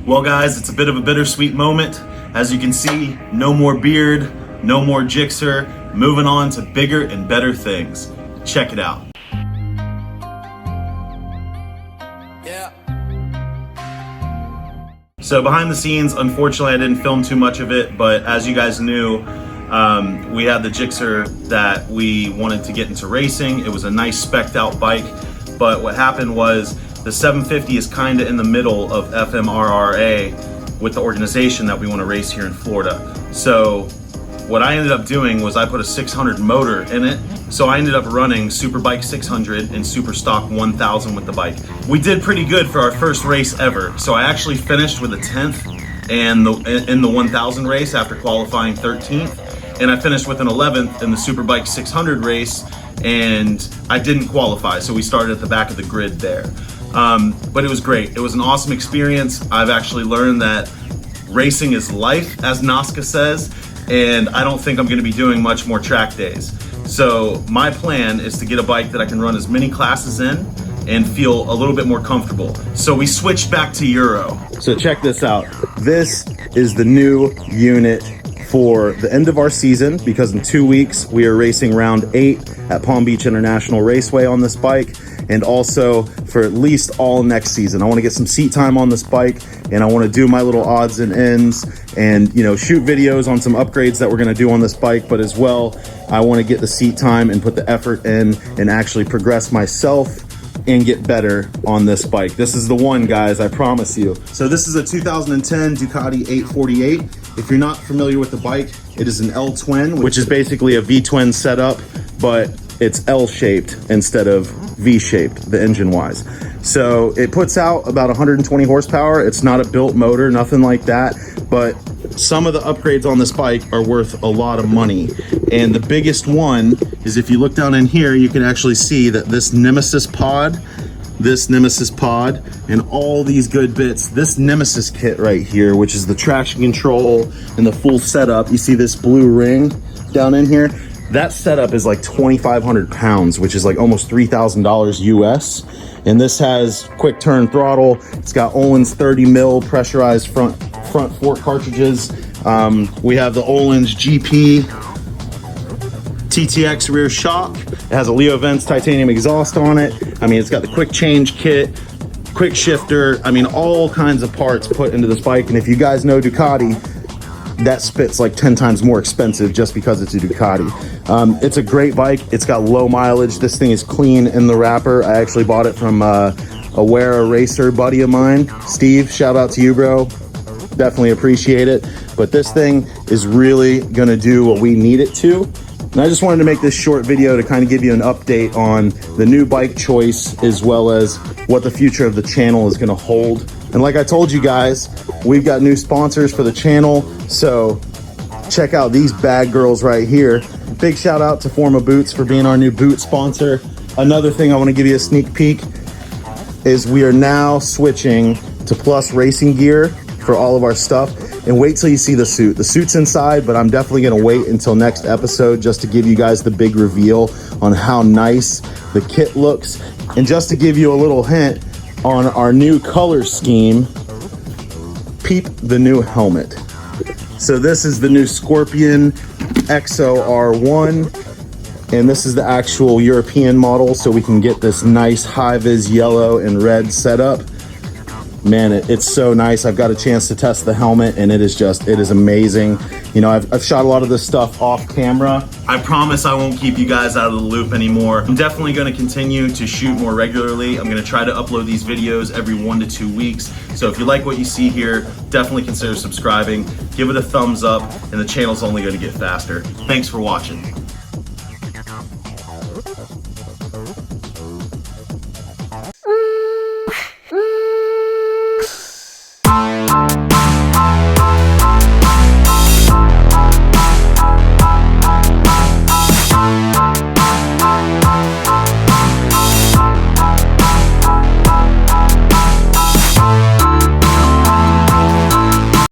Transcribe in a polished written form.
Well guys, it's a bit of a bittersweet moment. As you can see, no more beard, no more Gixxer, moving on to bigger and better things. Check it out. Yeah. So behind the scenes, unfortunately I didn't film too much of it, but as you guys knew, we had the Gixxer that we wanted to get into racing. It was a nice spec'd out bike, but what happened was the 750 is kind of in the middle of FMRRA with the organization that we want to race here in Florida. So what I ended up doing was I put a 600 motor in it. So I ended up running Superbike 600 and Super Stock 1000 with the bike. We did pretty good for our first race ever. So I actually finished with a 10th in the 1000 race after qualifying 13th. And I finished with an 11th in the Superbike 600 race, and I didn't qualify. So we started at the back of the grid there. But it was great. It was an awesome experience. I've actually learned that racing is life, as Nazca says, and I don't think I'm gonna be doing much more track days. So my plan is to get a bike that I can run as many classes in and feel a little bit more comfortable. So we switched back to Euro. So check this out. This is the new unit for the end of our season, because in 2 weeks we are racing round 8 at Palm Beach International Raceway on this bike, and also for at least all next season. I want to get some seat time on this bike, and I want to do my little odds and ends and, you know, shoot videos on some upgrades that we're going to do on this bike, but as well I want to get the seat time and put the effort in and actually progress myself and get better on this bike. This is the one, guys, I promise you. So this is a 2010 Ducati 848. If you're not familiar with the bike, it is an L-twin, which is basically a V-twin setup, but it's L-shaped instead of V-shaped, the engine-wise. So it puts out about 120 horsepower. It's not a built motor, nothing like that, but some of the upgrades on this bike are worth a lot of money. And the biggest one is, if you look down in here, you can actually see that this Nemesis pod, and all these good bits, this Nemesis kit right here, which is the traction control and the full setup. You see this blue ring down in here? That setup is like 2,500 pounds, which is like almost $3,000 US. And this has quick turn throttle. It's got Öhlins 30 mil pressurized front fork cartridges. We have the Öhlins GP TTX rear shock. It has a Leo Vents titanium exhaust on it. I mean, it's got the quick change kit, quick shifter. I mean, all kinds of parts put into this bike. And if you guys know Ducati, that spit's like 10 times more expensive just because it's a Ducati. It's a great bike. It's got low mileage. This thing is clean in the wrapper. I actually bought it from a Wear Racer buddy of mine, Steve. Shout out to you, bro. Definitely appreciate it. But this thing is really gonna do what we need it to. And I just wanted to make this short video to kind of give you an update on the new bike choice, as well as what the future of the channel is gonna hold. And like I told you guys, we've got new sponsors for the channel, so check out these bag girls right here. Big shout out to FormabootsUSA for being our new boot sponsor. Another thing I want to give you a sneak peek is we are now switching to Plus racing gear for all of our stuff. And wait till you see the suit. The suit's inside, but I'm definitely gonna wait until next episode just to give you guys the big reveal on how nice the kit looks. And just to give you a little hint on our new color scheme, peep the new helmet. So this is the new Scorpion XO R1, and this is the actual European model, so we can get this nice high-vis yellow and red setup. Man, it's so nice. I've got a chance to test the helmet, and it is amazing. You know, I've shot a lot of this stuff off camera. I promise I won't keep you guys out of the loop anymore. I'm definitely gonna continue to shoot more regularly. I'm gonna try to upload these videos every 1 to 2 weeks. So if you like what you see here, definitely consider subscribing, give it a thumbs up, and the channel's only gonna get faster. Thanks for watching.